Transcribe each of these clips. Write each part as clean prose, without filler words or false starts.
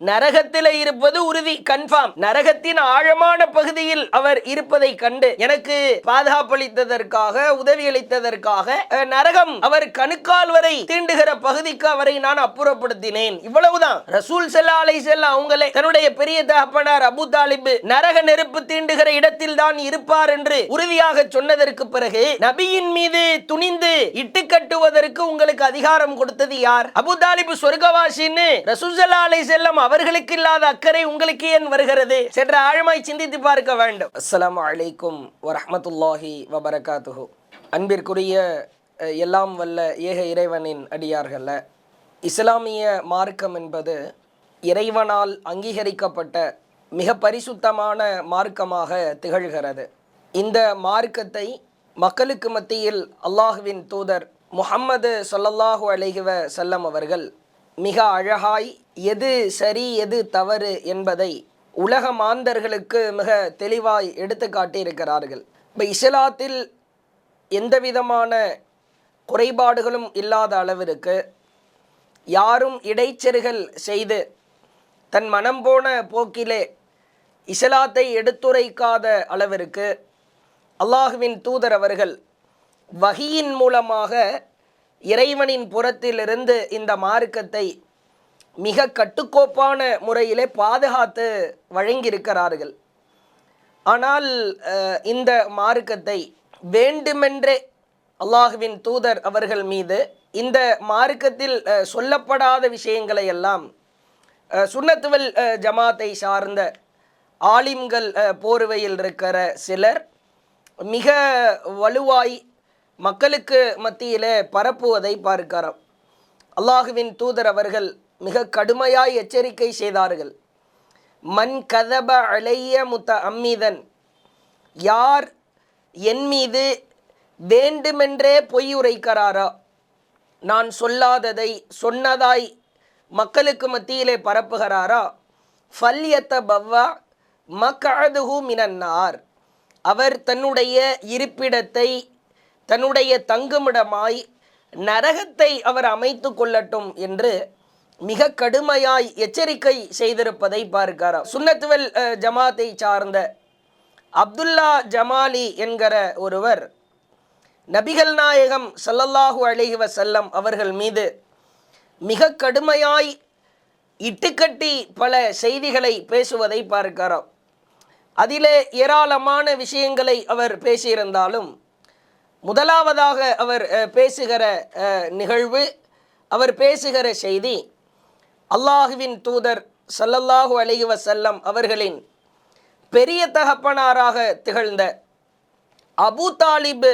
நரகத்தில் இருப்பது உறுதி, கன்ஃபார்ம். நரகத்தின் ஆழமான பகுதியில் அவர் இருப்பதை கண்டு எனக்கு பாதுகாப்பளித்ததற்காக, உதவி அளித்ததற்காக நரகம் அவர் கணுக்கால் வரை தீண்டுகிற பகுதிக்கு அவரை நான் அப்புறப்படுத்தினேன். இவ்வளவுதான். ரசூல் ஸல்லல்லாஹு அலைஹி வஸல்லம் அவங்களே தன்னுடைய பெரிய தகப்பனார் அபூ தாலிப் நரக நெருப்பு தீண்டுகிற இடத்தில் தான் இருப்பார் என்று உறுதியாக சொன்னதற்கு பிறகு நபியின் மீது துணிந்து இட்டுக்கட்டுவதற்கு உங்களுக்கு அதிகாரம் கொடுத்தது யார்? அபூ தாலிப் சொர்க்கவாசின்னு ரசூல் ஸல்லல்லாஹு அலைஹி வஸல்லம் அவர்களுக்கு இல்லாத அக்கறை உங்களுக்கு ஏன் வருகிறது? சற்று ஆழமாய் சிந்தித்து பார்க்க வேண்டும். அஸ்ஸலாமு அலைக்கும் வரஹ்மத்துல்லாஹி வபரகாத்துஹு. அன்பிற்குரிய எல்லாம் வல்ல ஏக இறைவனின் அடியார்கள, இஸ்லாமிய மார்க்கம் என்பது இறைவனால் அங்கீகரிக்கப்பட்ட மிக பரிசுத்தமான மார்க்கமாக திகழ்கிறது. இந்த மார்க்கத்தை மக்களுக்கு மத்தியில் அல்லாஹுவின் தூதர் முஹம்மது ஸல்லல்லாஹு அலைஹி வஸல்லம் அவர்கள் மிக அழகாய் எது சரி எது தவறு என்பதை உலக மாந்தர்களுக்கு மிக தெளிவாய் எடுத்து காட்டியிருக்கிறார்கள். இப்போ இஸ்லாத்தில் எந்த விதமான குறைபாடுகளும் இல்லாத அளவிற்கு, யாரும் இடைச்செருகல் செய்து தன் மனம் போன போக்கிலே இஸ்லாத்தை எடுத்துரைக்காத அளவிற்கு அல்லாஹுவின் தூதர் அவர்கள் வஹியின் மூலமாக இறைவனின் புறத்திலிருந்து இந்த மார்க்கத்தை மிக கட்டுக்கோப்பான முறையிலே பாதுகாத்து வழங்கியிருக்கிறார்கள். ஆனால் இந்த மார்க்கத்தை வேண்டுமென்றே அல்லாஹுவின் தூதர் அவர்கள் மீது இந்த மார்க்கத்தில் சொல்லப்படாத விஷயங்களை எல்லாம் சுன்னத்துவல் ஜமாத்தை சார்ந்த ஆலிம்கள் போர்வையில் இருக்கிற சிலர் மிக வலுவாய் மக்களுக்கு மத்தியிலே பரப்புவதை பார்க்கிறோம். அல்லாஹுவின் தூதர் அவர்கள் மிக கடுமையாய் எச்சரிக்கை செய்தார்கள். மன் கதப அலைய முத்தஅம்மிதன், யார் என் மீது வேண்டுமென்றே பொய் உரைக்கிறாரோ, நான் சொல்லாததை சொன்னதாய் மக்களுக்கு மத்தியிலே பரப்புகிறாரா, ஃபல்யத்தபவ்வா மக்அதுஹு மினன்னார், அவர் தன்னுடைய இருப்பிடத்தை, தன்னுடைய தங்குமிடமாய் நரகத்தை அவர் அமைத்து கொள்ளட்டும் என்று மிக கடுமையாய் எச்சரிக்கை செய்திருப்பதை பார்க்கிறார். சுன்னத்துவல் ஜமாத்தை சார்ந்த அப்துல்லா ஜமாலி என்கிற ஒருவர் நபிகள் நாயகம் ஸல்லல்லாஹு அலைஹி வஸல்லம் அவர்கள் மீது மிக கடுமையாய் இட்டுக்கட்டி பல செய்திகளை பேசுவதை பார்க்கிறோம். அதிலே ஏராளமான விஷயங்களை அவர் பேசியிருந்தாலும், முதலாவதாக அவர் பேசுகிற நிகழ்வு, அவர் பேசுகிற செய்தி, அல்லாஹுவின் தூதர் ஸல்லல்லாஹு அலைஹி வஸல்லம் அவர்களின் பெரிய தகப்பனாராக திகழ்ந்த அபூ தாலிப்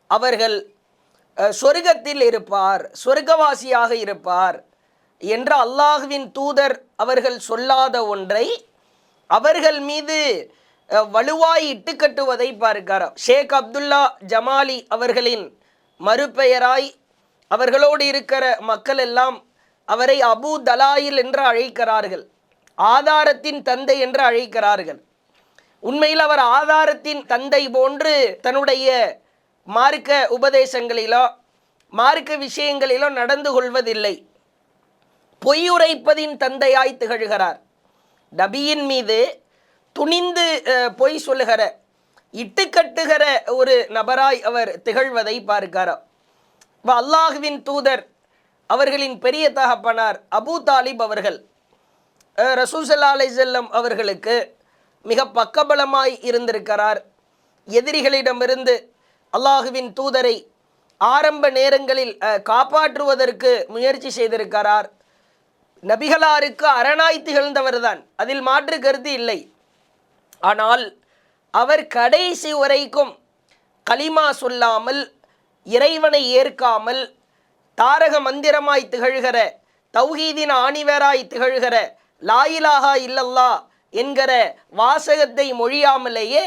அவர்கள் சொர்க்கத்தில் இருப்பார், சொர்க்கவாசியாக இருப்பார் என்ற அல்லாஹுவின் தூதர் அவர்கள் சொல்லாத ஒன்றை அவர்கள் மீது வலுவாய் இட்டுக்கட்டுவதை பார்க்கிறார். ஷேக் அப்துல்லா ஜமாலி அவர்களின் மறுபெயராய் அவர்களோடு இருக்கிற மக்கள் எல்லாம் அவரை அபூ தலாயில் என்று அழைக்கிறார்கள், ஆதாரத்தின் தந்தை என்று அழைக்கிறார்கள். உண்மையில் அவர் ஆதாரத்தின் தந்தை போன்று தன்னுடைய மார்க்க உபதேசங்களிலோ மார்க்க விஷயங்களிலோ நடந்து கொள்வதில்லை. பொய் உரைப்பதின் தந்தையாய் திகழ்கிறார். நபியின் மீது துணிந்து பொய் சொல்லுகிற, இட்டுக்கட்டுகிற ஒரு நபராய் அவர் திகழ்வதை பார்க்கிறார். அல்லாஹுவின் தூதர் அவர்களின் பெரிய தகப்பனார் அபூ தாலிப் அவர்கள் ரசூல் ஸல்லல்லாஹு அலைஹி வஸல்லம் அவர்களுக்கு மிக பக்கபலமாய் இருந்திருக்கிறார். எதிரிகளிடமிருந்து அல்லாஹுவின் தூதரை ஆரம்ப நேரங்களில் காப்பாற்றுவதற்கு முயற்சி செய்திருக்கிறார். நபிகளாருக்கு அரணாய் திகழ்ந்தவர் தான், அதில் மாற்று கருத்து இல்லை. ஆனால் அவர் கடைசி வரைக்கும் கலிமா சொல்லாமல், இறைவனை ஏற்காமல், தாரக மந்திரமாய் திகழ்கிற, தௌஹீதின் ஆணிவராய் திகழ்கிற லா இலாஹா இல்லல்லாஹ் என்கிற வாசகத்தை மொழியாமலேயே,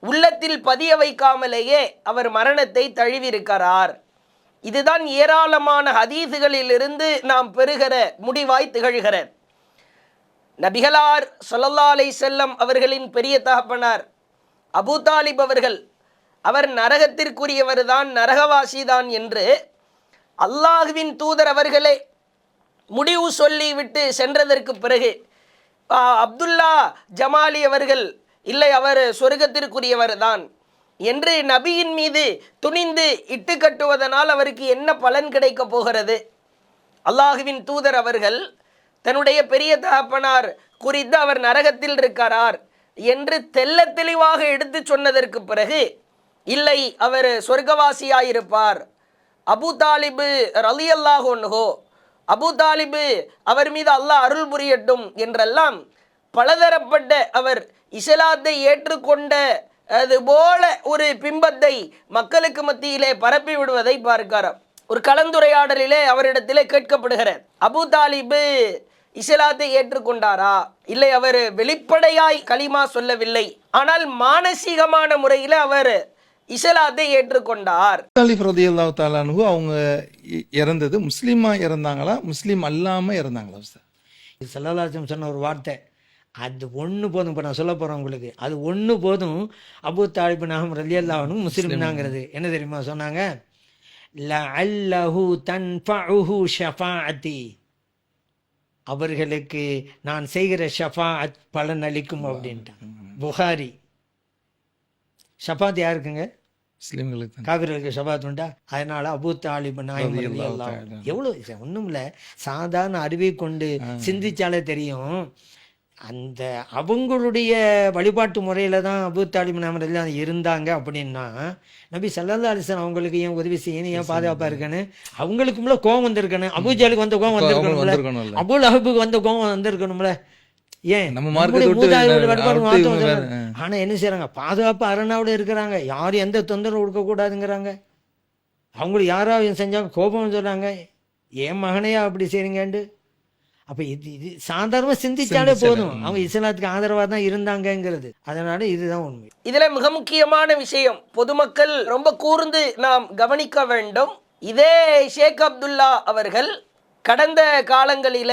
உள்ளத்தில் பதிய வைக்காமலேயே அவர் மரணத்தை தழுவியிருக்கிறார். இதுதான் ஏராளமான ஹதீஸுகளிலிருந்து நாம் பெறுகிற முடிவாய் திகழ்கிற. நபிகளார் ஸல்லல்லாஹு அலைஹி வஸல்லம் அவர்களின் பெரிய தகப்பனார் அபூ தாலிப் அவர்கள், அவர் நரகத்திற்குரியவர் தான், நரகவாசி தான் என்று அல்லாஹுவின் தூதர் அவர்களே முடிவு சொல்லி விட்டு சென்றதற்கு பிறகு அப்துல்லா ஜமாலி அவர்கள் இல்லை, அவர் சொர்க்கத்திற்குரியவர் தான் என்று நபியின் மீது துணிந்து இட்டு கட்டுவதனால் அவருக்கு என்ன பலன் கிடைக்கப் போகிறது? அல்லாஹுவின் தூதர் அவர்கள் தன்னுடைய பெரிய தகப்பனார் குறித்து அவர் நரகத்தில் இருக்கிறார் என்று தெல்ல தெளிவாக எடுத்து சொன்னதற்கு பிறகு இல்லை, அவர் சொர்க்கவாசியாயிருப்பார், அபு தாலிபு ரலியல்லாஹு அன்ஹு, அபு தாலிபு அவர் மீது அல்லாஹ் அருள் புரியட்டும் என்றெல்லாம் பலதரப்பட்ட அவர் இஸ்லாத்தை ஏற்றுக்கொண்ட அது போல ஒரு பிம்பத்தை மக்களுக்கு மத்தியிலே பரப்பி விடுவதை பார்க்கிறார். ஒரு கலந்துரையாடலிலே அவரிடத்திலே கேட்கப்படுகிறார், அபு தாலிபு இஸ்லாத்தை ஏற்றுக்கொண்டாரா? இல்லை, அவர் வெளிப்படையாய் கலிமா சொல்லவில்லை, ஆனால் மானசீகமான முறையில் அவர் இஸ்லாத்தை ஏற்றுக்கொண்டார். தாலிப் ரலியல்லாஹு தஆலா அன்ஹு அவங்க இறந்தது முஸ்லீமா இறந்தாங்களா, முஸ்லீம் அல்லாம இறந்தாங்களா? ஸல்லல்லாஹு அலைஹி வஸல்லம் சொன்ன ஒரு வார்த்தை, அது ஒன்று போதும். இப்போ நான் சொல்ல போகிறேன் உங்களுக்கு, அது ஒன்று போதும். அபூ தாலிப் ரலியல்லாஹு அன்ஹு முஸ்லீம் தாங்கிறது. என்ன தெரியுமா சொன்னாங்க? லஅல்லஹு தன்ஃபஉஹு ஷஃபாஅத்தி, அவர்களுக்கு நான் செய்கிற ஷஃபாஅத் பலன் அளிக்கும் அப்படின்ட்டான். புகாரி. ஷஃபாத் யாருக்குங்க? முஸ்லீம்களுக்கு. காபிர்களுக்கு ஷஃபாத் உண்டா? அதனால அபூ தாலிப் எவ்வளோ ஒன்றும் இல்லை, சாதாரண அறிவை கொண்டு சிந்திச்சாலே தெரியும். அந்த அவங்களுடைய வழிபாட்டு முறையில் தான் அபூ தாலிப் ரலியல்லாஹு இருந்தாங்க. அப்படின்னா நபி ஸல்லல்லாஹு அலைஹி வஸல்லம் அவங்களுக்கு ஏன் உதவி செய்யணும், ஏன் பாதுகாப்பாக இருக்கணும்? அவங்களுக்கும்ல கோவம் வந்திருக்கணும். அபூஜலுக்கு வந்த கோவம் வந்திருக்கணும்ல, அபூ லஹபுக்கு வந்த கோவம் வந்திருக்கணும்ல. ஏன் ஆனா என்ன செய்யறாங்க? பாதுகாப்பு அரணாவோட இருக்கிறாங்க, யாரும் எந்த தொந்தரவு கொடுக்கக்கூடாதுங்கிறாங்க. அவங்களுக்கு யாராவது செஞ்சாங்க கோபம் சொல்றாங்க, என் மகனையா அப்படி செய்றீங்கன்னு. அப்ப இது சாதாரண சிந்திச்சாலே போதும், அவங்க இஸ்லாத்துக்கு ஆதரவா தான் இருந்தாங்கிறது. அதனால இதுதான் உண்மை. இதுல மிக முக்கியமான விஷயம் பொதுமக்கள் ரொம்ப கூர்ந்து நாம் கவனிக்க வேண்டும். இதே ஷேக் அப்துல்லா அவர்கள் கடந்த காலங்களில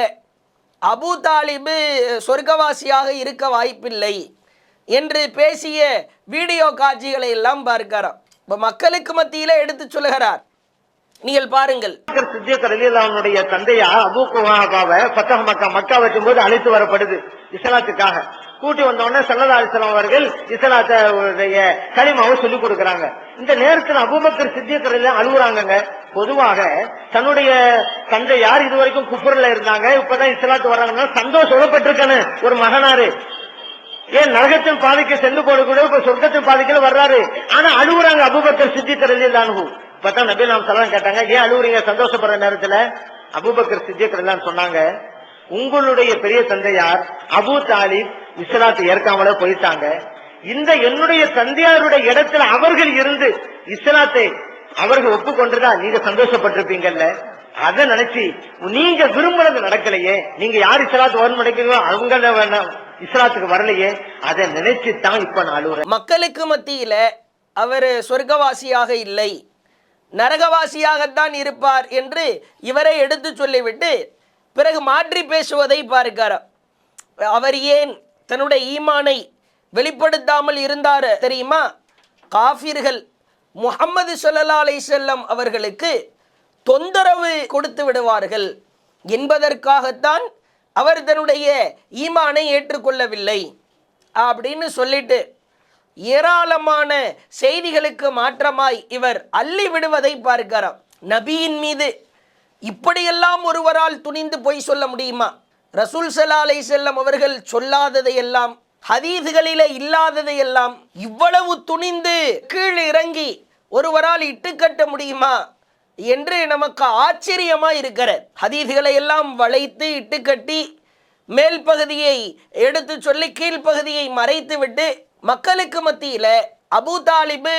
அபூ தாலிபு சொர்க்கவாசியாக இருக்க வாய்ப்பில்லை என்று பேசிய வீடியோ காட்சிகளை எல்லாம் பார்க்கிறார். இப்போ மக்களுக்கு மத்தியில எடுத்து சொல்லுகிறார். நீங்கள் பாருங்கள். அவனுடைய தந்தையா அபூ குஹாபாவை ஃபத்ஹ் மக்கா வைக்கும் போது அழைத்து வரப்படுது இஸ்லாத்துக்காக. கூட்டி வந்தோடனே ஸல்லல்லாஹு அலைஹி வஸல்லம் அவர்கள் இஸ்லாத்துடைய கலிமாவை சொல்லிக் கொடுக்கறாங்க. இந்த நேரத்தில் அபூபக்கர் சித்திக் ரலியல்லாஹு அழுகுறாங்க. பொதுவாக தன்னுடைய தந்தை யார் இதுவரைக்கும் குஃப்ர்ல இருந்தாங்க, இப்பதான் இஸ்லாத்து வர்றாங்கன்னா சந்தோஷப்பட்டிருக்கானு ஒரு மகனாரு. ஏன் நரகத்தின் பாதைக்கு சென்று போடக்கூட இப்ப சொர்க்கத்தின் பாதைக்கு வர்றாரு. ஆனா அழுகுறாங்க அபூபக்கர் சித்திக் ரலியல்லாஹு அன்ஹு. பார்த்தா நபி நாம் ஸல்லல்லாஹு கேட்டாங்க, ஏன் அழுகுறீங்க சந்தோஷப்படுற நேரத்துல? அபூபக்கர் சித்திக் ரலியல்லாஹு சொன்னாங்க, உங்களுடைய பெரிய தந்தையார் அபூ தாலிப் இஸ்லாத்தை ஏற்காமல போயிட்டாங்க. இந்த என்னுடைய தந்தையாருடைய இடத்துல அவர்கள் இருந்து இஸ்லாத்தை அவர்கள் ஒப்புக்கொண்டதா நீங்க சந்தோஷப்பட்டிருப்பீங்கல்ல. அதை நினைச்சு நீங்க விரும்புறது நடக்கலையே, நீங்க யார் இஸ்லாத்து வரும் நினைக்கிறீங்களோ அவங்க இஸ்லாத்துக்கு வரலையே, அதை நினைச்சு தான் இப்ப நான் அழுகுறேன். மக்களுக்கு மத்தியில அவர் சொர்க்கவாசியாக இல்லை, நரகவாசியாகத்தான் இருப்பார் என்று இவரை எடுத்து சொல்லிவிட்டு பிறகு மாற்றி பேசுவதை பார்க்கிறார். அவர் ஏன் தன்னுடைய ஈமானை வெளிப்படுத்தாமல் இருந்தார் தெரியுமா? காஃபிர்கள் முஹம்மது ஸல்லல்லாஹு அலைஹி வஸல்லம் அவர்களுக்கு தொந்தரவு கொடுத்து விடுவார்கள் என்பதற்காகத்தான் அவர் தன்னுடைய ஈமானை ஏற்றுக்கொள்ளவில்லை அப்படின்னு சொல்லிட்டு ஏராளமான செய்திகளுக்கு மாற்றமாய் இவர் அள்ளி விடுவதை பார்க்கிறார். நபியின் மீது இப்படியெல்லாம் ஒருவரால் துணிந்து பொய் சொல்ல முடியுமா? ரசூல் ஸல்லல்லாஹு அலைஹி வஸல்லம் அவர்கள் சொல்லாததையெல்லாம், ஹதீஸ்களிலே இல்லாததையெல்லாம் இவ்வளவு துணிந்து கீழ் இறங்கி ஒருவரால் இட்டுக்கட்ட முடியுமா என்று நமக்கு ஆச்சரியமா இருக்கிறது. ஹதீஸ்களை எல்லாம் வளைத்து இட்டுக்கட்டி மேல் பகுதியை எடுத்து சொல்லி கீழ்ப்பகுதியை மறைத்து விட்டு மக்களுக்கு மத்தியில அபூ தாலிபு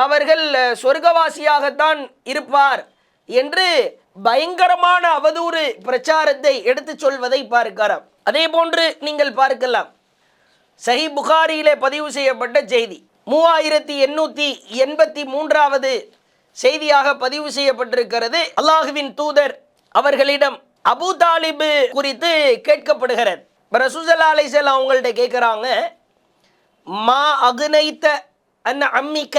அவர்கள் சொர்க்கவாசியாகத்தான் இருப்பார் என்று பயங்கரமான அவதூறு பிரச்சாரத்தை எடுத்து சொல்வதை பார்க்கிறோம். அதே போன்று நீங்கள் பார்க்கலாம், சஹீஹ் புகாரியிலே பதிவு செய்யப்பட்ட செய்தி 3883வது செய்தியாக பதிவு செய்யப்பட்டிருக்கிறது. அல்லாஹுவின் தூதர் அவர்களிடம் அபூ தாலிபு குறித்து கேட்கப்படுகிறது. ரசூல் ஸல்லல்லாஹு அலைஹி வஸல்லம் அவங்கள்ட்ட கேட்குறாங்க, மா அகுனைத்த அன் அம்மிக்க,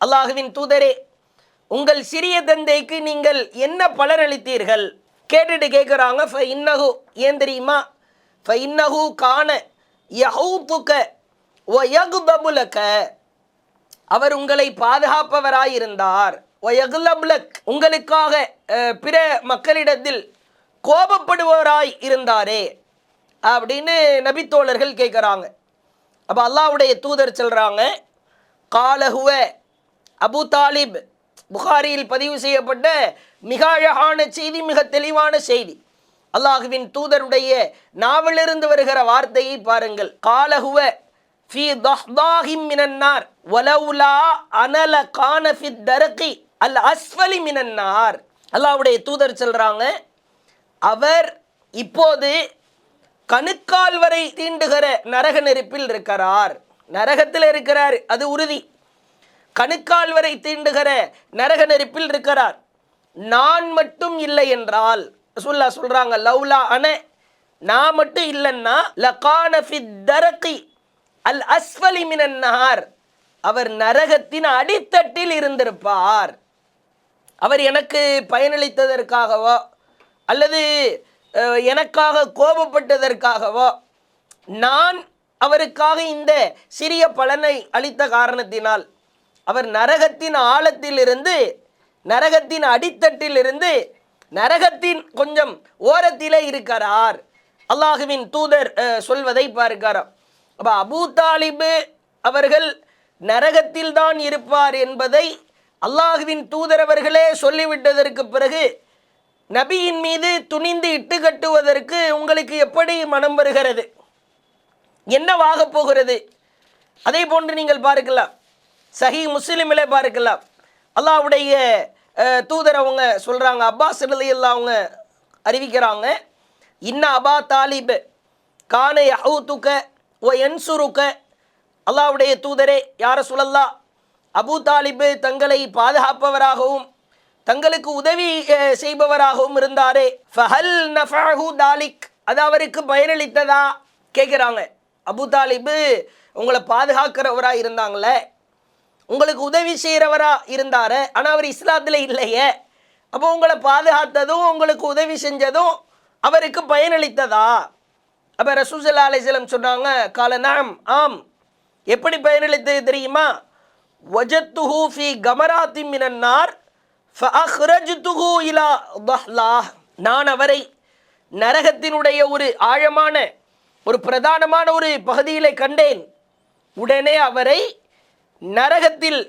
அல்லாஹுவின் தூதரே உங்கள் சிறிய தந்தைக்கு நீங்கள் என்ன பலனளித்தீர்கள் கேட்டுட்டு கேட்குறாங்க, ஃப இன்னஹு, ஏன் தெரியுமா? ஃப இன்னஹு கான யஹூதுக வ யக்தபுலக, அவர் உங்களை பாதுகாப்பவராயிருந்தார். வ யக்லபுலக், உங்களுக்காக பிற மக்களிடத்தில் கோபப்படுபவராய் இருந்தாரே அப்படின்னு நபித்தோழர்கள் கேட்குறாங்க. அப்போ அல்லாஹ்வுடைய தூதர் சொல்கிறாங்க, காலஹுவ அபு தாலிப். புகாரியில் பதிவு செய்யப்பட்ட மிக அழகான செய்தி, மிக தெளிவான செய்தி. அல்லாஹுவின் தூதருடைய நாவிலிருந்து வருகிற வார்த்தையை பாருங்கள். காலஹுவ ஃபி தஹ்தாஹிம் மினன்னார் வலவுலா அனல கான ஃபி தரகி அல் அஸ்ஃபலி மினன்னார். அல்லாஹ்வுடைய தூதர் சொல்கிறாங்க, அவர் இப்போது கணுக்கால் வரை தீண்டுகிற நரக நெருப்பில் இருக்கிறார். நரகத்தில் இருக்கிறார், அது உறுதி. கணுக்கால் வரை தீண்டுகிற நரக நெருப்பில் இருக்கிறார். நான் மட்டும் இல்லை என்றால், ரசூலுல்லாஹ் சொல்றாங்க, லவ்லா அன, நான் மட்டும் இல்லைன்னா லகான ஃபி தரகி அல் அஸ்ஃபலி மினன் நஹார், அவர் நரகத்தின் அடித்தட்டில் இருந்திருப்பார். அவர் எனக்கு பயனளித்ததற்காகவோ அல்லது எனக்காக கோபப்பட்டதற்காகவோ, நான் அவருக்காக இந்த சிறிய பலனை அளித்த காரணத்தினால் அவர் நரகத்தின் ஆழத்திலிருந்து, நரகத்தின் அடித்தட்டிலிருந்து, நரகத்தின் கொஞ்சம் ஓரத்திலே இருக்கிறார். அல்லாஹுவின் தூதர் சொல்வதை பார்க்கிறார். அப்போ அபூ தாலிபு அவர்கள் நரகத்தில் தான் இருப்பார் என்பதை அல்லாஹுவின் தூதர் அவர்களே சொல்லிவிட்டதற்கு பிறகு நபியின் மீது துணிந்து இட்டு கட்டுவதற்கு உங்களுக்கு எப்படி மனம் வருகிறது? என்னவாக போகிறது? அதே போன்று நீங்கள் பார்க்கலாம், சஹீஹ் முஸ்லிமிலே பார்க்கலாம், அல்லாஹ்வுடைய தூதர் அவங்க சொல்கிறாங்க, அப்பாஸ் ரலியல்லாஹு அவங்க அறிவிக்கிறாங்க, இன்ன அபா தாலிப் கான யஹூதுக வ யன்சுருக. அல்லாஹ்வுடைய தூதரே, யா ரசூலல்லாஹ், அபூ தாலிபு தங்களை பாதுகாப்பவராகவும் தங்களுக்கு உதவி செய்பவராகவும் இருந்தாரே, ஃபஹல் நஃபஹு தாலிக், அது அவருக்கு பயனளித்ததா கேட்குறாங்க. அபூ தாலிபு உங்களை பாதுகாக்கிறவராக இருந்தாங்களே, உங்களுக்கு உதவி செய்கிறவரா இருந்தார், ஆனால் அவர் இஸ்லாத்தில் இல்லையே, அப்போ உங்களை பாதுகாத்ததும் உங்களுக்கு உதவி செஞ்சதும் அவருக்கு பயனளித்ததா? அப்போ ரசூல் ஸல்லல்லாஹு அலைஹி வஸல்லம் சொன்னாங்க, கால நஅம், ஆம். எப்படி பயனளித்தது தெரியுமா? வஜத்துஹு ஃபி கமராத்தி மினன் நார் ஃபஅக்ரஜ்துஹு இலா தஹ்லாஹ், நான் அவரை நரகத்தினுடைய ஒரு ஆழமான, ஒரு பிரதானமான ஒரு பகுதியிலே கண்டேன். உடனே அவரை நரகத்தில்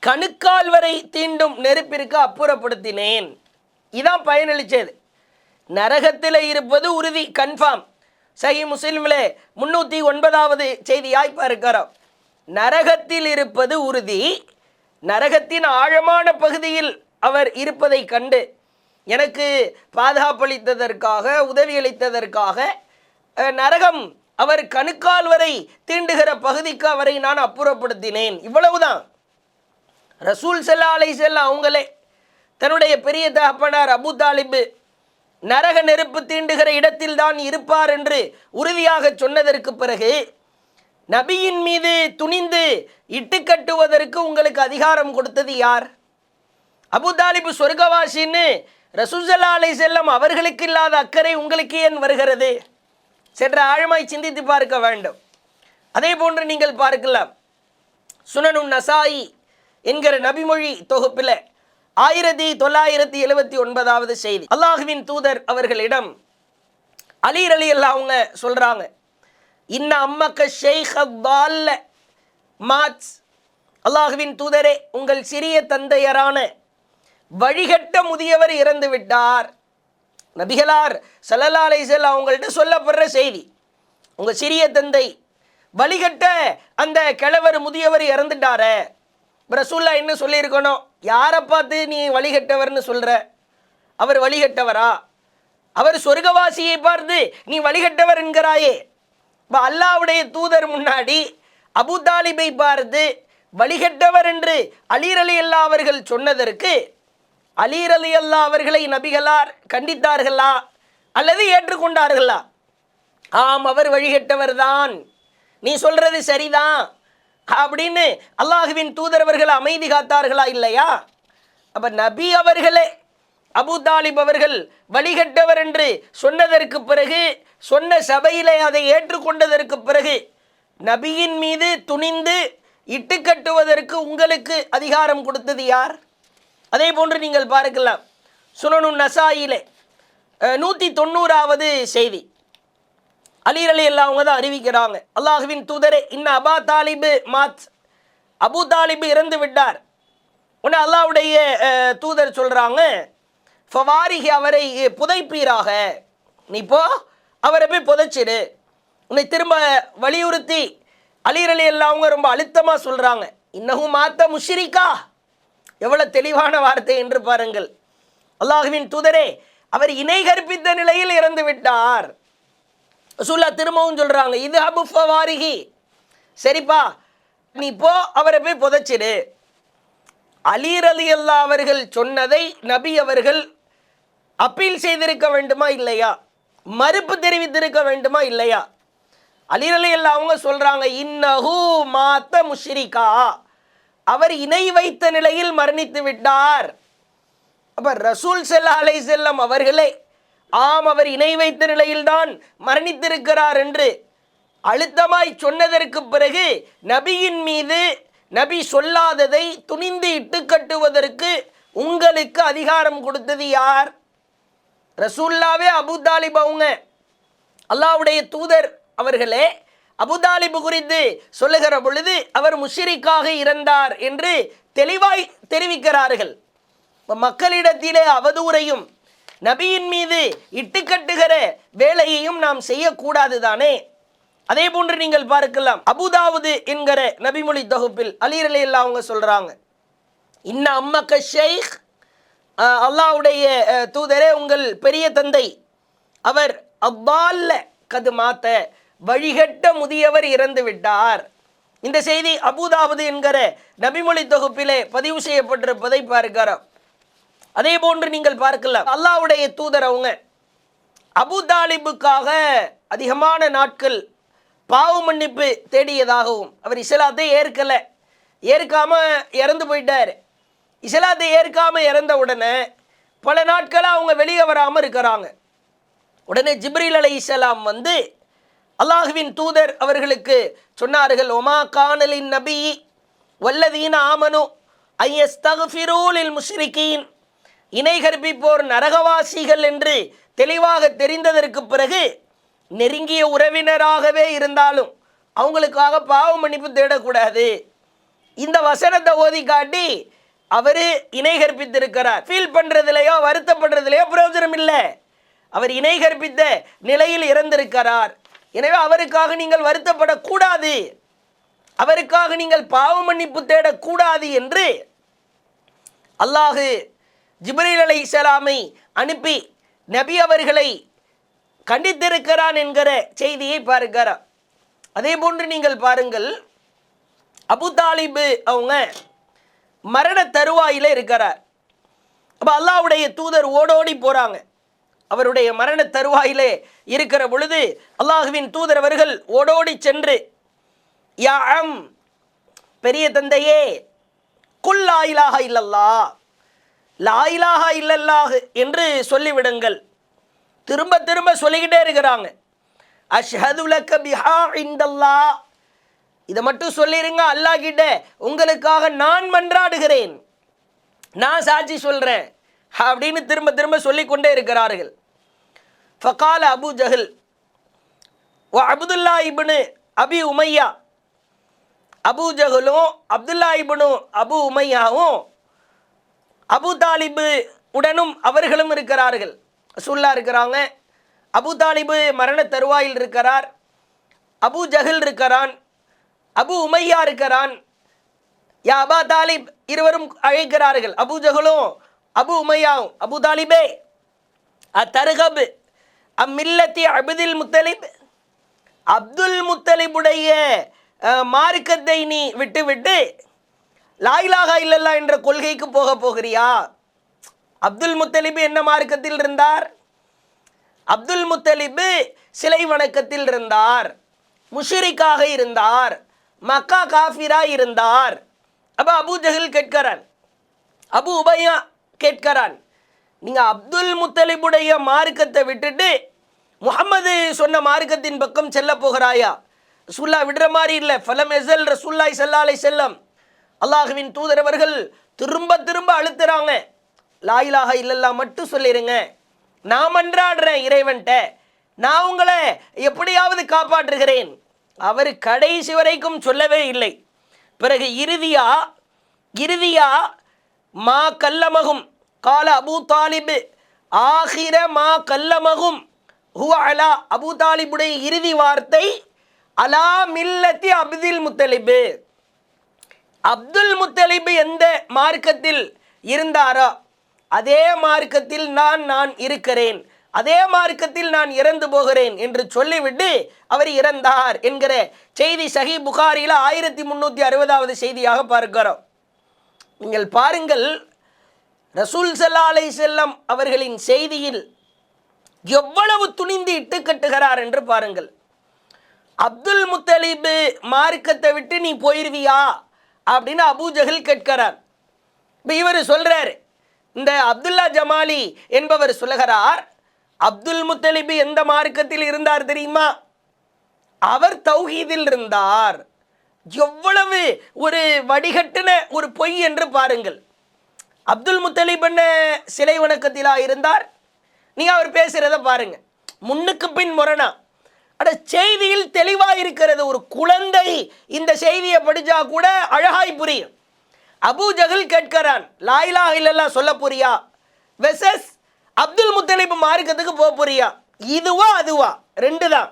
கணுக்கால் வரை தீண்டும் நெருப்பிற்கு அப்புறப்படுத்தினேன். இதான் பயனளிச்சது. நரகத்தில் இருப்பது உறுதி, கன்ஃபார்ம். சஹீஹ் முஸ்லிமிலே 309வது செய்தியாய் பார்க்கிறோம். நரகத்தில் இருப்பது உறுதி. நரகத்தின் ஆழமான பகுதியில் அவர் இருப்பதை கண்டு எனக்கு பாதுகாப்பளித்ததற்காக, உதவியளித்ததற்காக நரகம் அவர் கணுக்கால் வரை தீண்டுகிற பகுதிக்கு அவரை நான் அப்புறப்படுத்தினேன். இவ்வளவுதான். ரசூல் ஸல்லல்லாஹு அலைஹி வஸல்லம் அவங்களே தன்னுடைய பெரிய தகப்பனார் அபூ தாலிபு நரக நெருப்பு தீண்டுகிற இடத்தில் தான் இருப்பார் என்று உறுதியாக சொன்னதற்கு பிறகு நபியின் மீது துணிந்து இட்டுக்கட்டுவதற்கு உங்களுக்கு அதிகாரம் கொடுத்தது யார்? அபூ தாலிபு சொர்க்கவாசின்னு ரசூல் ஸல்லல்லாஹு அலைஹி வஸல்லம் அவர்களுக்கு இல்லாத அக்கறை உங்களுக்கு ஏன் வருகிறது? சற்று ஆழமாய் சிந்தித்து பார்க்க வேண்டும். அதே போன்று நீங்கள் பார்க்கலாம், சுனனுன் நசாயி என்கிற நபிமொழி தொகுப்பில் 1979வது செய்தி. அல்லாஹுவின் தூதர் அவர்களிடம் அலி ரலியல்லாஹு அவங்க சொல்றாங்க, இன்ன அம்மக்க ஷைഖ தால்ல மாத், அல்லாஹுவின் தூதரே, உங்கள் சிறிய தந்தையரான வழிகட்ட முதியவர் இறந்து விட்டார். நபிகளார் ஸல்லல்லாஹு அலைஹி வஸல்லம் அவங்கள்ட்ட சொல்லப்படுற செய்தி, உங்கள் சிறிய தந்தை வழிகட்ட அந்த கிழவர் முதியவர் இறந்துட்டாரே. ரசூலுல்லாஹ் என்ன சொல்லியிருக்கணும்? யாரை பார்த்து நீ வழிகட்டவர்னு சொல்கிற? அவர் வழிகட்டவரா? அவர் சொர்க்கவாசியை பார்த்து நீ வழிகட்டவர் என்கிறாயே. இப்போ அல்லாஹ்வுடைய தூதர் முன்னாடி அபூ தாலிபை பார்த்து வழிகட்டவர் என்று அலி ரலியல்லாஹு அவர்கள் சொன்னதற்கு அலி ரலியல்லாஹு அவர்களை நபிகளார் கண்டித்தார்களா அல்லது ஏற்றுக்கொண்டார்களா? ஆம், அவர் வழிகட்டவர் தான், நீ சொல்றது சரிதான் அப்படின்னு அல்லாஹுவின் தூதரவர்கள் அமைதி காத்தார்களா இல்லையா? அப்போ நபி அவர்களே அபூ தாலிப் அவர்கள் வழிகட்டவர் என்று சொன்னதற்கு பிறகு, சொன்ன சபையிலே அதை ஏற்றுக்கொண்டதற்கு பிறகு, நபியின் மீது துணிந்து இட்டுக்கட்டுவதற்கு உங்களுக்கு அதிகாரம் கொடுத்தது யார்? அதே போன்று நீங்கள் பார்க்கலாம், சுனனுன் நசாயிலே 190வது செய்தி, அலி ரலியல்லாஹு அவங்க தான் அறிவிக்கிறாங்க, அல்லாஹுவின் தூதரே, இன்ன அபா தாலிபு மாத், அபூ தாலிபு இறந்து விட்டார். உடனே அல்லாஹ்வுடைய தூதர் சொல்றாங்க, ஃபவாரிஹி, அவரை புதைப்பீராக, நீ போ அவரை போய் புதைச்சிடு. உன்னை திரும்ப வலியுறுத்தி அலி ரலியல்லாஹு அவங்க ரொம்ப அழுத்தமாக சொல்றாங்க, இன்னஹு மாத்த முஷ்ரிகா, எவ்வளவு தெளிவான வார்த்தை என்று பாருங்கள். அல்லாஹுவின் தூதரே, அவர் இணை கற்பித்த நிலையில் இறந்து விட்டார். ரசூலுல்லாஹ் திரும்பவும் சொல்றாங்க, இது அபு ஃபவாரிஹி, சரிப்பா நீ போ அவரை போய் புதைச்சிடு. அலி ரலியல்லாஹு அவர்கள் சொன்னதை நபி அவர்கள் அப்பீல் செய்திருக்க வேண்டுமா இல்லையா? மறுப்பு தெரிவித்திருக்க வேண்டுமா இல்லையா? அலி ரலியல்லாஹு அவங்க சொல்றாங்க, இன்னஹு மாத்த முஷ்ரிகா, அவர் இணை வைத்த நிலையில் மரணித்து விட்டார். அப்ப ரசூல் ஸல்லல்லாஹு அலைஹி வஸல்லம் அவர்களே, ஆம் அவர் இணை வைத்த நிலையில்தான் மரணித்திருக்கிறார் என்று அழுத்தமாய் சொன்னதற்கு பிறகு, நபியின் மீது நபி சொல்லாததை துணிந்து இட்டுக்கட்டுவதற்கு உங்களுக்கு அதிகாரம் கொடுத்தது யார்? ரசூல்லாவே அபூ தாலிப் அவங்க, அல்லாஹ்வுடைய தூதர் அவர்களே அபூ தாலிப் குறித்து சொல்லுகிற பொழுது அவர் முஷ்ரிக்காக இறந்தார் என்று தெளிவாய் தெரிவிக்கிறார்கள். மக்களிடத்திலே அவதூறையும் நபியின் மீது இட்டுக்கட்டுகிற வேலையையும் நாம் செய்யக்கூடாது தானே? அதே போன்று நீங்கள் பார்க்கலாம், அபூதாவுது என்கிற நபிமொழி தொகுப்பில் அலி ரலியல்லாஹு அவங்க சொல்றாங்க, இன்ன அம்மக்க ஷைக், அல்லாஹ்வுடைய தூதரே, உங்கள் பெரிய தந்தை அவர் அப்பால்ல கது மாத்த, வழிகட்ட முதியவர் இறந்து விட்டார். இந்த செய்தி அபூதாவுது என்கிற நபிமொழி தொகுப்பிலே பதிவு செய்யப்பட்டிருப்பதை பார்க்கிறோம். அதே போன்று நீங்கள் பார்க்கலாம், அல்லாஹ்வுடைய தூதர் அவங்க அபூ தாலிபுக்காக அதிகமான நாட்கள் பாவ மன்னிப்பு தேடியதாகவும், அவர் இஸ்லாத்தை ஏற்காம இறந்து போயிட்டார். இஸ்லாத்தை ஏற்காம இறந்த உடனே பல நாட்களாக அவங்க வெளியே வராமல் இருக்கிறாங்க. உடனே ஜிப்ரீல் அலைஹிஸ்ஸலாம் வந்து அல்லாஹுவின் தூதர் அவர்களுக்கு சொன்னார்கள், ஒமா கானலின் நபி வல்லதீன ஆமனு ஐயஸ்தக்ஃபிரூ லில் முஷ்ரிகீன், இணை கற்பிப்போர் நரகவாசிகள் என்று தெளிவாக தெரிந்ததற்கு பிறகு, நெருங்கிய உறவினராகவே இருந்தாலும் அவங்களுக்காக பாவ மன்னிப்பு தேடக்கூடாது. இந்த வசனத்தை ஓதி காட்டி அவரு இணை கற்பித்திருக்கிறார். ஃபீல் பண்றதுலையோ வருத்தப்படுறதுலையோ பிரயோஜனம் இல்லை. அவர் இணை கற்பித்த நிலையில் இறந்திருக்கிறார். எனவே அவருக்காக நீங்கள் வருத்தப்படக்கூடாது, அவருக்காக நீங்கள் பாவ மன்னிப்பு தேடக்கூடாது என்று அல்லாஹு ஜிப்ரீல் அலைஹிஸ்ஸலாமை அனுப்பி நபி அவர்களை கண்டித்திருக்கிறான் என்கிற செய்தியை பார்க்கிறார். அதே போன்று நீங்கள் பாருங்கள், அபூ தாலிபு அவங்க மரண தருவாயில இருக்கிறார். அப்போ அல்லாஹ்வுடைய தூதர் ஓடோடி போறாங்க. அவருடைய மரண தருவாயிலே இருக்கிற பொழுது அல்லாஹுவின் தூதர் அவர்கள் ஓடோடி சென்று, யா அம், பெரிய தந்தையே, குல் லா இலாஹா இல்லல்லாஹ், லா இலாஹா இல்லல்லாஹ் என்று சொல்லிவிடுங்கள். திரும்ப திரும்ப சொல்லிக்கிட்டே இருக்கிறாங்க. அஷ்ஹது லக்க பிஹா இந்தல்லாஹ், இதை மட்டும் சொல்லிருங்க, அல்லாஹ் கிட்ட உங்களுக்காக நான் மன்றாடுகிறேன், நான் சாட்சி சொல்றேன் அப்படின்னு திரும்ப திரும்ப சொல்லிக்கொண்டே இருக்கிறார்கள். ஃபகால அபு ஜஹல் வ அப்துல்லா இப்னு அபி உமையா, அபு ஜஹலும் அப்துல்லா இப்னு அபு உமையாவும் அபு தாலிபு உடனும் அவர்களும் இருக்கிறார்கள். ரசூலுல்லாஹ் இருக்கிறாங்க, அபு தாலிபு மரண தருவாயில் இருக்கிறார், அபு ஜஹல் இருக்கிறான், அபு உமையா இருக்கிறான். யா அபா தாலிப், இருவரும் அழைக்கிறார்கள். அபு ஜஹலும் அபு உமையாவும், அபு தாலிபே, அத்தர்கப் அம்மில்லத்தி அப்துல் முத்தலிப், அப்துல் முத்தலிபுடைய மார்க்கத்தை நீ விட்டுவிட்டு லா இலாஹா இல்லல்லாஹ் என்ற கொள்கைக்கு போகிறியா? அப்துல் முத்தலிபு என்ன மார்க்கத்தில் இருந்தார்? அப்துல் முத்தலிபு சிலை வணக்கத்தில் இருந்தார், முஷ்ரிக்காக இருந்தார், மக்கா காஃபிரா இருந்தார். அப்போ அபு ஜஹல் கேட்கிறான், அபு உபையா கேட்கிறான், நீங்கள் அப்துல் முத்தலிபுடைய மார்க்கத்தை விட்டுட்டு முஹம்மது சொன்ன மார்க்கத்தின் பக்கம் செல்ல போகிறாயா? ரசூல்லா விடுற மாதிரி இல்லை. ஃபலம் எசல் ரசூல்லாய் ஸல்லல்லாஹு அலைஹி வஸல்லம், அல்லாஹுவின் தூதரவர்கள் திரும்ப திரும்ப அழுத்துறாங்க, லா இலாஹ இல்லல்லாஹ் மட்டும் சொல்லிடுங்க, நான் மன்றாடுறேன் இறைவன்ட்ட, நான் உங்களை எப்படியாவது காப்பாற்றுகிறேன். அவர் கடைசி வரைக்கும் சொல்லவே இல்லை. பிறகு இறுதியா மா கல்லமகும் கால அபூ தாலிப் ஆகிர மா கல்லமகும் ஹுவ அலா, அபூ தாலிபுடைய இறுதி வார்த்தை அலா மில்லத்தி அப்துல் முத்தலிப், அப்துல் முத்தலிப் எந்த மார்க்கத்தில் இருந்தாரோ அதே மார்க்கத்தில் நான் இருக்கிறேன், அதே மார்க்கத்தில் நான் இறந்து போகிறேன் என்று சொல்லிவிட்டு அவர் இறந்தார் என்கிற செய்தி சஹீஹ் புகாரியில் 1360வது செய்தியாக பார்க்கிறோம். நீங்கள் பாருங்கள், ரசூல் ஸல்லல்லாஹு அலைஹி வஸல்லம் அவர்களின் செய்தியில் எவ்வளவு துணிந்து இட்டு கட்டுகிறார் என்று பாருங்கள். அப்துல் முத்தலிப் மார்க்கத்தை விட்டு நீ போயிருவியா அப்படின்னு அபூஜஹல் கேட்கிறார். இப்போ இவர் சொல்றார், இந்த அப்துல்லா ஜமாலி என்பவர் சொல்லுகிறார், அப்துல் முத்தலிப் எந்த மார்க்கத்தில் இருந்தார் தெரியுமா? அவர் தௌஹீதில் இருந்தார். எவ்வளவு ஒரு வடிகட்டின ஒரு பொய் என்று பாருங்கள். அப்துல் முத்தலிப் என்ன சிலை வணக்கத்திலா இருந்தார்? நீங்க அவர் பேசுறத பாருங்க, முன்னுக்கு பின் முரணா. அட செய்தியில் தெளிவாக இருக்கிறது. ஒரு குழந்தை இந்த செய்தியை படிச்சா கூட அழகாய் புரியும். அபூஜஹல் கேட்கிறான், லா இலாஹ இல்லல்லாஹ் சொல்ல போறியா வெசஸ் அப்துல் முத்தலிப் மார்க்கத்துக்கு போக போறியா? இதுவா அதுவா? ரெண்டு தான்.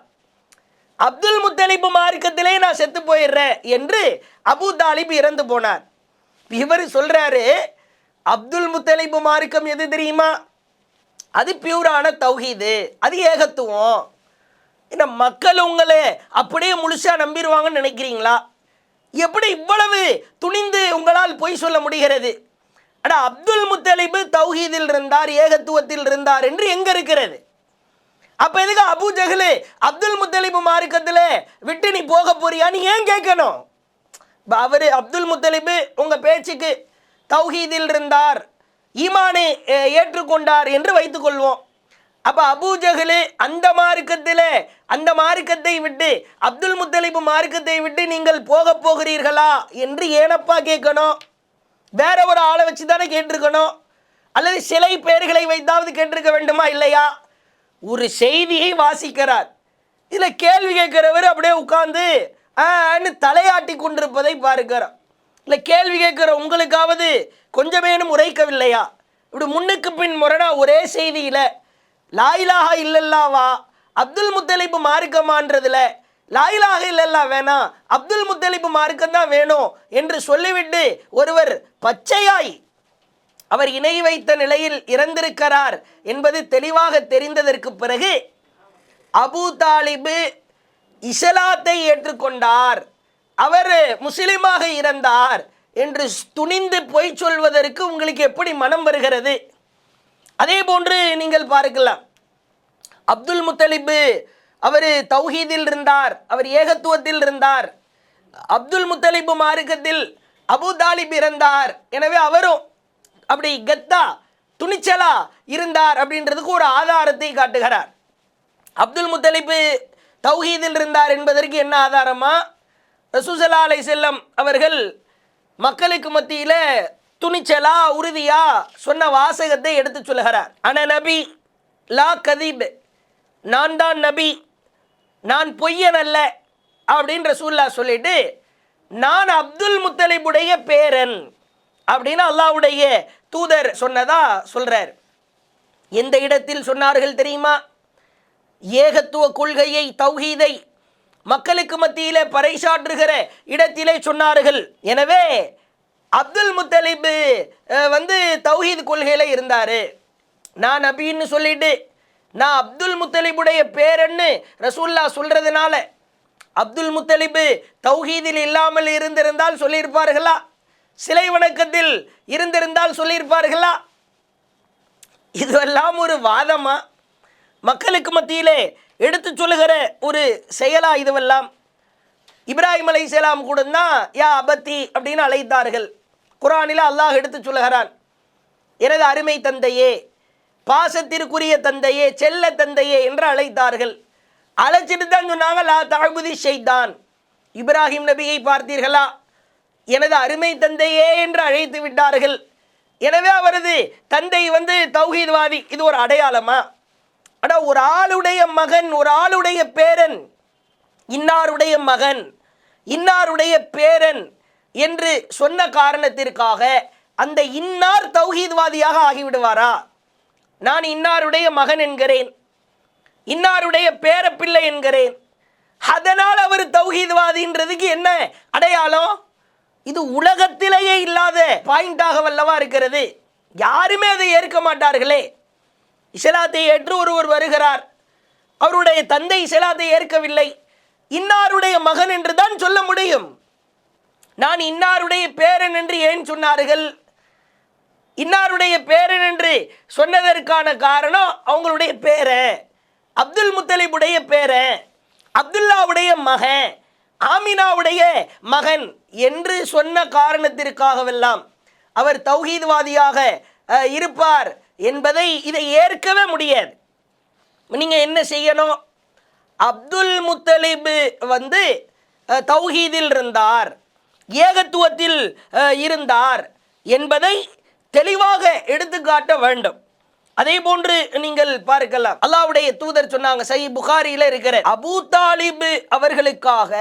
அப்துல் முத்தலிப் மார்க்கத்திலே நான் செத்து போயிடுறேன் என்று அபூ தாலிப் இறந்து போனார். இவர் சொல்றாரு, அப்துல் முத்தலிப் மார்க்கம் எது தெரியுமா? அது பியூரான தௌஹீது, அது ஏகத்துவம். இந்த மக்கள் உங்களை அப்படியே முழுசா நம்பிடுவாங்கன்னு நினைக்கிறீங்களா? எப்படி இவ்வளவு துணிந்து உங்களால் பொய் சொல்ல முடிகிறது? அட அப்துல் முத்தலிப் தௌஹீதில் இருந்தார், ஏகத்துவத்தில் இருந்தார் என்று எங்க இருக்கிறது? அப்ப எதுக்கு அபூஜஹல் அப்துல் முத்தலிப் மார்க்கத்தில் விட்டு நீ போக போறியா நீ ஏன் கேட்கணும்? அவரு அப்துல் முத்தலிப் உங்க பேச்சுக்கு தௌஹீதில் இருந்தார், ஈமானை ஏற்றுக்கொண்டார் என்று வைத்துக் கொள்வோம். அப்ப அபூஜஹல் அந்த மார்க்கத்தை விட்டு அப்துல் முத்தலிப் மார்க்கத்தை விட்டு நீங்கள் போக போகிறீர்களா என்று ஏனப்பா கேட்கணும்? வேற ஒரு ஆளை வச்சு தானே கேட்டிருக்கணும், அல்லது சிலை பெயர்களை வைத்தாவது கேட்டிருக்க வேண்டுமா இல்லையா? ஒரு செய்தியை வாசிக்கிறார், இதுல கேள்வி கேட்கிறவர் அப்படியே உட்கார்ந்து தலையாட்டி கொண்டிருப்பதை பார்க்கிறோம். இல்லை கேள்வி கேட்கிற உங்களுக்காவது கொஞ்சமேனும் உரைக்கவில்லையா? இப்படி முன்னுக்கு பின் முரணா ஒரே செய்தியில லா இலாஹ இல்லல்லாஹ்வா அப்துல் முத்தலிப் மார்க்கமான்றதுல லா இலாஹ இல்லல்லாஹ் வேணாம், அப்துல் முத்தலிப் மார்க்கம் தான் வேணும் என்று சொல்லிவிட்டு ஒருவர் பச்சையாய் அவர் இணை வைத்த நிலையில் இறந்திருக்கிறார் என்பது தெளிவாக தெரிந்ததற்கு பிறகு அபூ தாலிப் இஸ்லாத்தை ஏற்றுக்கொண்டார், அவர் முஸ்லிமாக இறந்தார் என்று துணிந்து பொய் சொல்வதற்கு உங்களுக்கு எப்படி மனம் வருகிறது? அதே போன்று நீங்கள் பார்க்கலாம், அப்துல் முத்தலிப் அவர் தௌஹீதில் இருந்தார், அவர் ஏகத்துவத்தில் இருந்தார், அப்துல் முத்தலிப் மார்க்கத்தில் அபூ தாலிப் இருந்தார், எனவே அவரும் அப்படி கத்தா துணிச்சலா இருந்தார் அப்படின்றதுக்கு ஒரு ஆதாரத்தை காட்டுகிறார். அப்துல் முத்தலிப் தௌஹீதில் இருந்தார் என்பதற்கு என்ன ஆதாரமா? ரசூல் ஸல்லல்லாஹு அலைஹி வஸல்லம் அவர்கள் மக்களுக்கு மத்தியில் துணிச்சலா உறுதியா சொன்ன வாசகத்தை எடுத்து சொல்லுகிறார். அன நபி லா கதீப், நான் தான் நபி, நான் பொய்யன் அல்ல அப்படின்னு ரசூலுல்லாஹ் சொல்லிட்டு, நான் அப்துல் முத்தலிபுடைய பேரன் அப்படின்னு அல்லாஹ்வுடைய தூதர் சொன்னதா சொல்றார். எந்த இடத்தில் சொன்னார்கள் தெரியுமா? ஏகத்துவ கொள்கையை தௌஹீதை மக்களுக்கு மத்தியிலே பறைசாற்றுகிற இடத்திலே சொன்னார்கள். எனவே அப்துல் முத்தலிப் தௌஹீத் கொள்கையில இருந்தாரு, நான் நபின்னு சொல்லிட்டு நான் அப்துல் முத்தலிபுடைய பேரன்னு ரசூலுல்லாஹ் சொல்றதுனால அப்துல் முத்தலிப் தௌஹீதில் இல்லாமல் இருந்திருந்தால் சொல்லியிருப்பார்களா? சிலை வணக்கத்தில் இருந்திருந்தால் சொல்லியிருப்பார்களா? இதுவெல்லாம் ஒரு வாதமா? மக்களுக்கு மத்தியிலே எடுத்து சொல்லுகிற ஒரு செயலா இதுவெல்லாம்? இப்ராஹிம் அலைஹிஸ்ஸலாம் கூட தான் யா அபத்தி அப்படின்னு அழைத்தார்கள். குர்ஆனில் அல்லாஹ் எடுத்து சொல்லுகிறான், எனது அருமை தந்தையே, பாசத்திற்குரிய தந்தையே, செல்ல தந்தையே என்று அழைத்தார்கள். அழைச்சிட்டு தான் சொன்னாங்க, லா தஅபுதி ஷைத்தான். இப்ராஹிம் நபியை பார்த்தீர்களா, எனது அருமை தந்தையே என்று அழைத்து விட்டார்கள். எனவே அவரது தந்தை தௌஹீத்வாதி. இது ஒரு அடையாளமா? ஆனால் ஒரு ஆளுடைய மகன், ஒரு ஆளுடைய பேரன், இன்னாருடைய மகன், இன்னாருடைய பேரன் என்று சொன்ன காரணத்திற்காக அந்த இன்னார் தௌஹீத்வாதியாக ஆகிவிடுவாரா? நான் இன்னாருடைய மகன் என்கிறேன், இன்னாருடைய பேரப்பிள்ளை என்கிறேன், அதனால் அவர் தௌஹீத்வாதின்றதுக்கு என்ன அடையாளம்? இது உலகத்திலேயே இல்லாத பாயிண்டாக வல்லவா இருக்கிறது. யாருமே அதை ஏற்க மாட்டார்களே. இஸ்லாத்தை ஏற்று ஒருவர் வருகிறார், அவருடைய தந்தை இஸ்லாத்தை ஏற்கவில்லை, இன்னாருடைய மகன் என்று தான் சொல்ல முடியும். நான் இன்னாருடைய பேரன் என்று ஏன் சொன்னார்கள்? இன்னாருடைய பேரன் என்று சொன்னதற்கான காரணம் அவங்களுடைய பேரன், அப்துல் முத்தலிபுடைய பேரன், அப்துல்லாவுடைய மகன், ஆமினாவுடைய மகன் என்று சொன்ன காரணத்திற்காகவெல்லாம் அவர் தௌஹீத்வாதியாக இருப்பார் என்பதை இதை ஏற்கவே முடியாது. நீங்கள் என்ன செய்யணும்? அப்துல் முத்தலிப் தௌஹீதில் இருந்தார், ஏகத்துவத்தில் இருந்தார் என்பதை தெளிவாக எடுத்துக்காட்ட வேண்டும். அதே போன்று நீங்கள் பார்க்கலாம், அல்லாஹ்வுடைய தூதர் சொன்னாங்க, சஹீஹ் புகாரியில் இருக்கிற, அபூ தாலிப் அவர்களுக்காக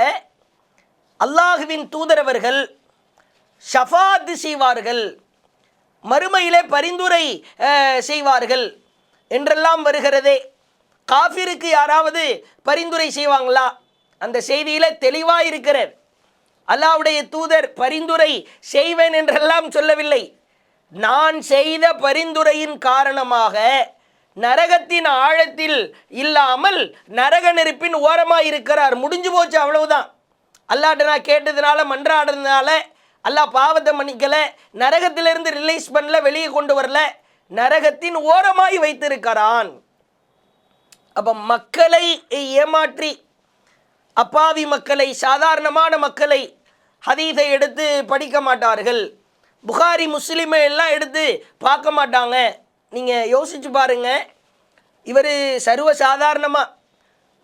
அல்லாஹுவின் தூதர் அவர்கள் ஷஃபாத் செய்வார்கள், மறுமையிலே பரிந்துரை செய்வார்கள் என்றெல்லாம் வருகிறதே. காஃபிருக்கு யாராவது பரிந்துரை செய்வாங்களா? அந்த செய்தியில் தெளிவாக இருக்கிறார். அல்லாஹ்வுடைய தூதர் பரிந்துரை செய்வேன் என்றெல்லாம் சொல்லவில்லை. நான் செய்த பரிந்துரையின் காரணமாக நரகத்தின் ஆழத்தில் இல்லாமல் நரக நெருப்பின் ஓரமாக இருக்கிறார். முடிஞ்சு போச்சு, அவ்வளவுதான். அல்லாஹ்ட்ட நான் கேட்டதுனால, மன்றாடுறதுனால அல்லாஹ் பாவத்தை மன்னிக்கல, நரகத்திலிருந்து ரிலீஸ் பண்ணல, வெளியே கொண்டு வரல, நரகத்தின் ஓரமாய் வைத்திருக்கிறான். அப்போ மக்களை ஏமாற்றி, அப்பாவி மக்களை, சாதாரணமான மக்களை ஹதீஸை எடுத்து படிக்க மாட்டார்கள், புகாரி முஸ்லிமை எல்லாம் எடுத்து பார்க்க மாட்டாங்க. நீங்கள் யோசிச்சு பாருங்க, இவர் சர்வசாதாரணமாக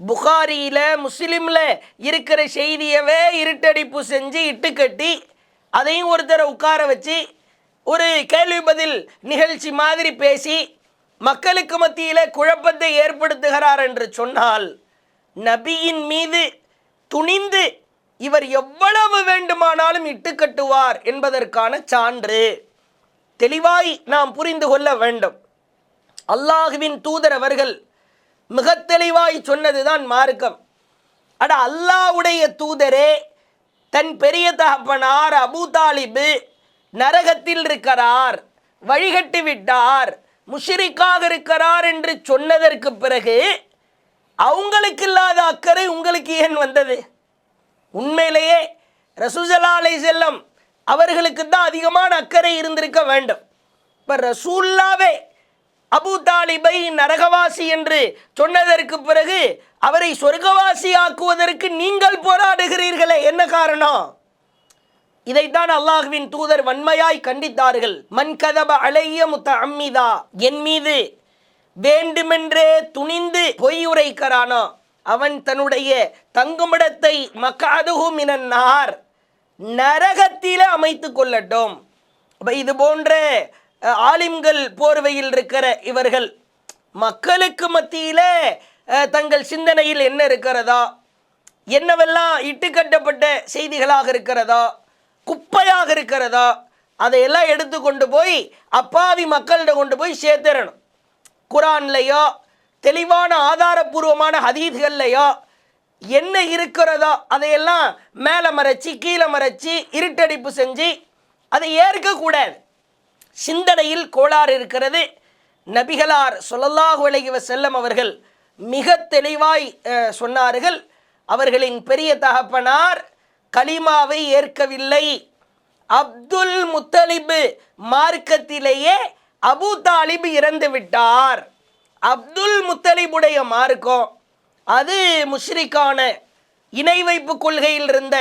புகாரியில் முஸ்லீமில் இருக்கிற செய்தியவே இருட்டடிப்பு செஞ்சு இட்டு கட்டி அதையும் ஒருத்தரை உட்கார வச்சு ஒரு கேள்வி பதில் நிகழ்ச்சி மாதிரி பேசி மக்களுக்கு மத்தியில் குழப்பத்தை ஏற்படுத்துகிறார் என்று சொன்னால், நபியின் மீது துணிந்து இவர் எவ்வளவு வேண்டுமானாலும் இட்டுக்கட்டுவார் என்பதற்கான சான்று தெளிவாய் நாம் புரிந்து கொள்ள வேண்டும். அல்லாஹுவின் தூதர் அவர்கள் மிக தெளிவாய் சொன்னதுதான் மார்க்கம். அட அல்லாஹ்வுடைய தூதரே, தன் பெரிய தகப்பனார் அபூ தாலிப் நரகத்தில் இருக்கிறார், வழிகட்டி விட்டார், முஷ்ரிக்காக இருக்கிறார் என்று சொன்னதற்கு பிறகு அவங்களுக்கு இல்லாத அக்கறை உங்களுக்கு ஏன் வந்தது? உண்மையிலேயே ரசூல் ஸல்லல்லாஹு அலைஹி வஸல்லம் அவர்களுக்கு தான் அதிகமான அக்கறை இருந்திருக்க வேண்டும். இப்போ ரசூலுல்லாவே அபூ தாலிபை நரகவாசி என்று சொன்னதற்கு பிறகு அவரை சொர்க்கவாசி ஆக்குவதற்கு நீங்கள் போராடுகிறீர்களே, என்ன காரணம்? இதைத்தான் அல்லாஹ்வின் தூதர் வன்மையாய் கண்டித்தார்கள். மன் கதப அலைய முத்தஅம்மிதா, என் மீது வேண்டுமென்றே துணிந்து பொய் உரைக்கிறானோ அவன் தன்னுடைய தங்குமிடத்தை மக்அதுஹு மினன்னார், நரகத்திலே அமைத்து கொள்ளட்டும். இது போன்ற ஆலிம்கள் போர்வையில் இருக்கிற இவர்கள் மக்களுக்கு மத்தியிலே தங்கள் சிந்தனையில் என்ன இருக்கிறதா, என்னவெல்லாம் இட்டுக்கட்டப்பட்ட செய்திகளாக இருக்கிறதா, குப்பையாக இருக்கிறதா, அதையெல்லாம் எடுத்து கொண்டு போய் அப்பாவி மக்கள்கிட்ட கொண்டு போய் சேர்த்துறணும். குரான்லையோ தெளிவான ஆதாரபூர்வமான ஹதீஸ்கள்லையோ என்ன இருக்கிறதோ அதையெல்லாம் மேலே மறைச்சி கீழே மறைச்சி இருட்டடிப்பு செஞ்சு அதை ஏற்கக்கூடாது. சிந்தனையில் கோளாறு இருக்கிறது. நபிகளார் ஸல்லல்லாஹு அலைஹி வஸல்லம் அவர்கள் மிக தெளிவாய் சொன்னார்கள். அவர்களின் பெரிய தகப்பனார் கலிமாவை ஏற்கவில்லை. அப்துல் முத்தலிப் மார்க்கத்திலேயே அபூ தாலிப் இறந்து விட்டார். அப்துல் முத்தலிபுடைய மார்க்கம் அது முஷ்ரிக்கான இணை வைப்பு கொள்கையில் இருந்த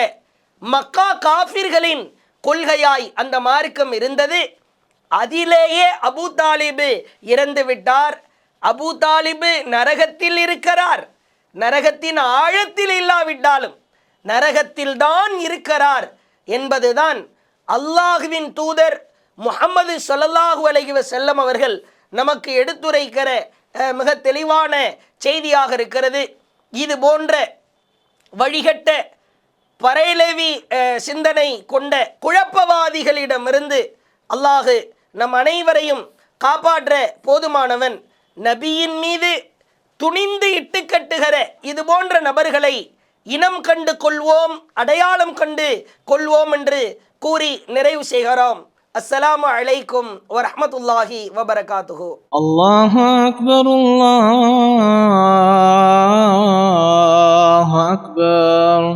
மக்கா காஃபிர்களின் கொள்கையாய் அந்த மார்க்கம் இருந்தது. அதிலேயே அபூ தாலிபு இறந்து விட்டார். அபூ தாலிபு நரகத்தில் இருக்கிறார். நரகத்தின் ஆழத்தில் இல்லாவிட்டாலும் நரகத்தில் தான் இருக்கிறார் என்பதுதான் அல்லாஹுவின் தூதர் முஹம்மது ஸல்லல்லாஹு அலைஹி வஸல்லம் அவர்கள் நமக்கு எடுத்துரைக்கிற மிக தெளிவான செய்தியாக இருக்கிறது. இது போன்ற வழிகட்ட பரையலவி சிந்தனை கொண்ட குழப்பவாதிகளிடமிருந்து அல்லாஹு நம் அனைவரையும் காப்பாற்ற போதுமானவன். நபியின் மீது துணிந்து இட்டு கட்டுகிற இது போன்ற நபர்களை இனம் கண்டு கொள்வோம், அடையாளம் கண்டு கொள்வோம் என்று கூறி நிறைவு செய்கிறோம். அஸ்ஸலாமு அலைக்கும் வரஹ்மத்துல்லாஹி வபரகாத்துஹு. அல்லாஹு அக்பர், அல்லாஹு அக்பர்.